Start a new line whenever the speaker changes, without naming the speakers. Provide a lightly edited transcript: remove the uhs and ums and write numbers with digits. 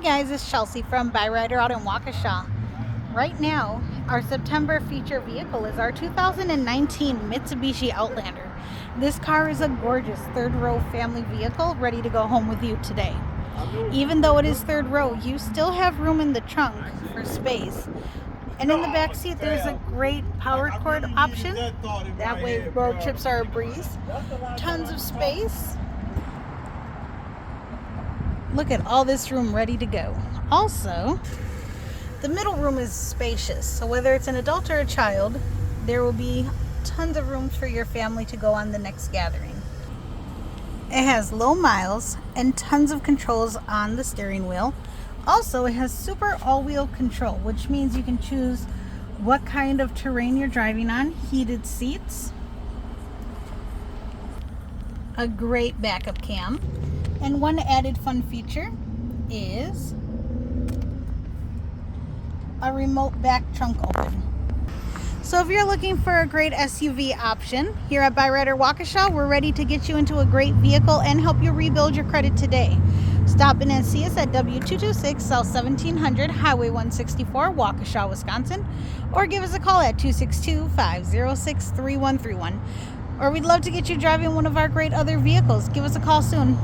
guys, it's Chelsea from Byrider out in Waukesha. Right now, our September feature vehicle is our 2019 Mitsubishi Outlander. This car is a gorgeous third row family vehicle ready to go home with you today. Even though it is third row, you still have room in the trunk for space. And in the back seat, there's a great power cord option. That way road trips are a breeze. Tons of space. Look at all this room ready to go. Also, the middle room is spacious, so whether it's an adult or a child, there will be tons of room for your family to go on the next gathering. It has low miles and tons of controls on the steering wheel. Also, it has super all-wheel control, which means you can choose what kind of terrain you're driving on. Heated seats, a great backup cam, and one added fun feature is a remote back trunk open. So if you're looking for a great SUV option, here at Byrider Waukesha, we're ready to get you into a great vehicle and help you rebuild your credit today. Stop in and see us at W226S1700 Hwy 164, Waukesha, Wisconsin, or give us a call at 262-506-3131. Or we'd love to get you driving one of our great other vehicles. Give us a call soon.